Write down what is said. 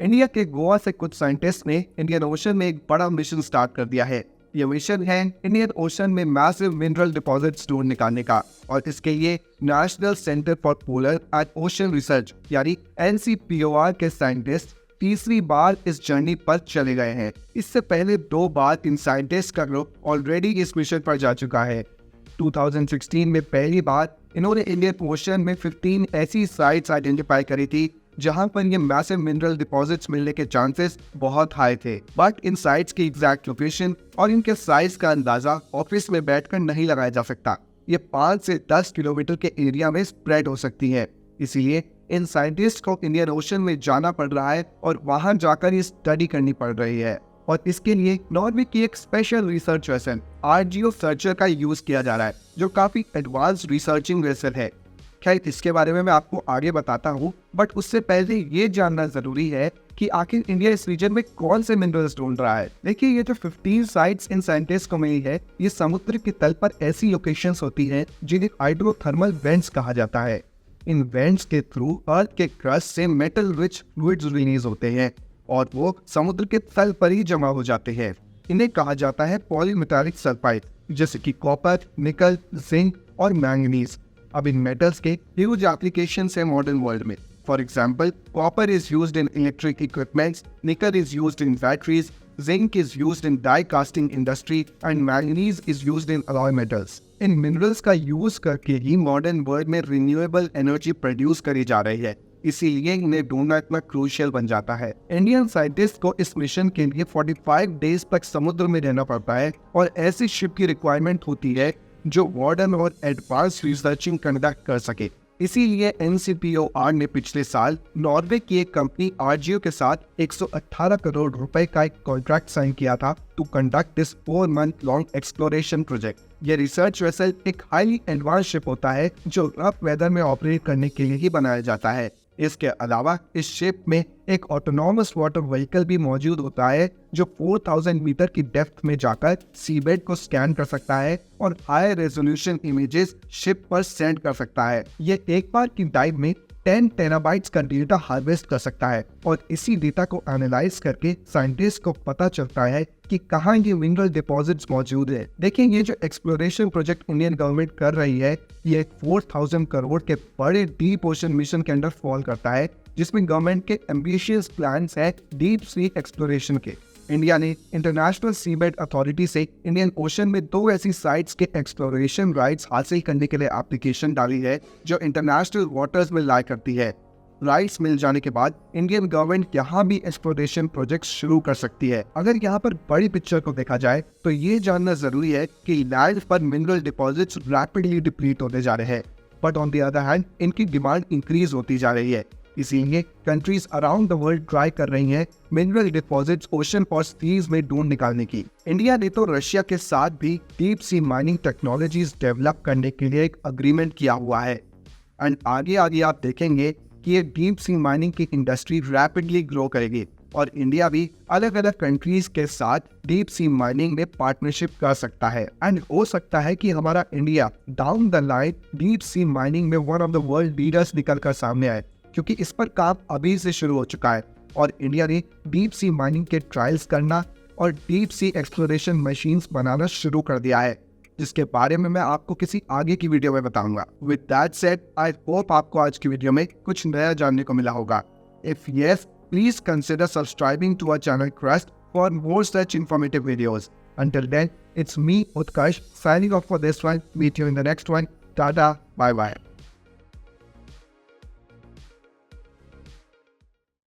India के गोवा से कुछ साइंटिस्ट ने इंडियन ओशन में एक बड़ा मिशन स्टार्ट कर दिया है। ये मिशन है इंडियन ओशन में मैसिव मिनरल डिपॉजिट्स ढूंढ निकालने का, और इसके लिए national centre for polar and ocean research यानी NCPOR के साइंटिस्ट तीसरी बार इस जर्नी पर चले गए हैं। इससे पहले 2 बार इन साइंटिस्ट का ग्रुप ऑलरेडी इस मिशन पर जा चुका है। 2016 में पहली बार इन्होंने इंडियन ओशन में 15 ऐसी साइट्स आइडेंटिफाई करी थी जहां पर ये मैसिव मिनरल डिपॉजिट्स मिलने के चांसेस बहुत हाई थे। बट इन साइट्स की एग्जैक्ट लोकेशन और इनके साइज का अंदाजा ऑफिस में बैठकर नहीं लगाया जा सकता। ये 5 से 10 किलोमीटर के एरिया में स्प्रेड हो सकती है। इसीलिए इन साइंटिस्ट को इंडियन ओशन में जाना पड़ रहा है और वहां जाकर ये स्टडी करनी पड़ रही है। और इसके लिए नॉर्वे की एक special research vessel RGO searcher का यूज किया जा रहा है, जो काफी एडवांस रिसर्चिंग वेसल है। खैर, इसके बारे में मैं आपको आगे बताता हूँ, बट उससे पहले ये जानना जरूरी है कि आखिर इंडिया इस रीजन में कौन से मिनरल्स ढूंढ रहा है। देखिए, ये जो 15 साइट्स इन साइंटिस्ट को मिली है, ये समुद्र के तल पर ऐसी लोकेशंस होती हैं जिन्हें हाइड्रोथर्मल वेंट्स कहा जाता है। इन वेंट्स के थ्रू अर्थ के क्रस्ट से मेटल रिच फ्लूइड्स रिलीज होते हैं और वो समुद्र के तल पर ही जमा हो जाते हैं। इन्हें कहा जाता है पॉलीमेटालिक सल्फाइड, जैसे कि कॉपर, निकल, जिंक और मैंगनीज। अब इन मेटल्स के ह्यूज एप्लीकेशंस है मॉडर्न वर्ल्ड में। For example, copper is used in electric equipments, nickel is used in batteries, zinc is used in die casting industry and manganese is used in alloy metals. इन minerals का use करके ही modern world में renewable energy produce करी जा रही है, इसीलिए इन्हें ढूंढना इतना क्रूशियल बन जाता है। इंडियन साइंटिस्ट को इस मिशन के लिए 45 डेज तक समुद्र में रहना पड़ता है और ऐसी शिप की रिक्वायरमेंट होती है जो मॉडर्न और एडवांस रिसर्चिंग कंडक्ट कर सके। इसीलिए NCPOR ने पिछले साल नॉर्वे की एक कंपनी RGO के साथ 118 करोड़ रुपए का एक कॉन्ट्रैक्ट साइन किया था to conduct this 4 month long exploration project. ये रिसर्च वेसल एक हाईली एडवांस शिप होता है जो रफ वेदर में ऑपरेट करने के लिए ही बनाया जाता है। इसके अलावा इस शिप में एक ऑटोनॉमस वाटर व्हीकल भी मौजूद होता है जो 4000 मीटर की डेप्थ में जाकर सीबेड को स्कैन कर सकता है और हाई रेजोल्यूशन इमेजेस शिप पर सेंड कर सकता है। ये एक बार की डाइव में 10 टेराबाइट्स का डेटा हार्वेस्ट कर सकता है और इसी डेटा को एनालाइज करके साइंटिस्ट को पता चलता है कि कहाँ ये मिनरल डिपॉजिट्स मौजूद है। देखिए, ये जो एक्सप्लोरेशन प्रोजेक्ट इंडियन गवर्नमेंट कर रही है, ये 4000 करोड़ के बड़े डीप ओशन मिशन के अंडर फॉल करता है, जिसमें गवर्नमेंट के एम्बिशियस प्लान्स है डीप सी एक्सप्लोरेशन के। इंडिया ने इंटरनेशनल सीबेड अथॉरिटी से इंडियन ओशन में 2 ऐसी साइट्स के एक्सप्लोरेशन राइट्स हासिल करने के लिए एप्लीकेशन डाली है जो इंटरनेशनल वाटर्स में लाई करती है। राइट्स मिल जाने के बाद इंडियन गवर्नमेंट यहाँ भी एक्सप्लोरेशन प्रोजेक्ट शुरू कर सकती है। अगर यहाँ पर बड़ी पिक्चर को देखा जाए तो ये जानना जरूरी है कि लैंड पर मिनरल डिपॉजिट्स रैपिडली डिप्लीट होते जा रहे हैं, but on the other hand इनकी डिमांड इंक्रीज होती जा रही है। इसीलिए countries around the world try कर रही हैं मिनरल डिपॉजिट्स ओशन और सीज में ढूंढ निकालने की। इंडिया ने तो रशिया के साथ भी deep sea mining technologies develop करने के लिए एक अग्रीमेंट किया हुआ है। एंड आगे आगे आप देखेंगे कि ये डीप सी माइनिंग की इंडस्ट्री रैपिडली ग्रो करेगी और इंडिया भी अलग अलग कंट्रीज के साथ डीप सी माइनिंग में पार्टनरशिप कर सकता है। एंड हो सकता है कि हमारा India down the line deep sea mining में one of the world leaders निकल कर सामने आए, क्योंकि इस पर काम अभी से शुरू हो चुका है और इंडिया ने डीप सी माइनिंग के ट्रायल्स करना और डीप सी एक्सप्लोरेशन मशीन्स बनाना शुरू कर दिया है, जिसके बारे में मैं आपको किसी आगे की वीडियो में बताऊंगा। With that said, I hope आपको आज की वीडियो में कुछ नया जानने को मिला होगा। If yes, please consider subscribing to our channel Crest for more such informative videos. Until then, it's me, Utkarsh, signing off for this one. Meet you in the next one. Tata, bye bye.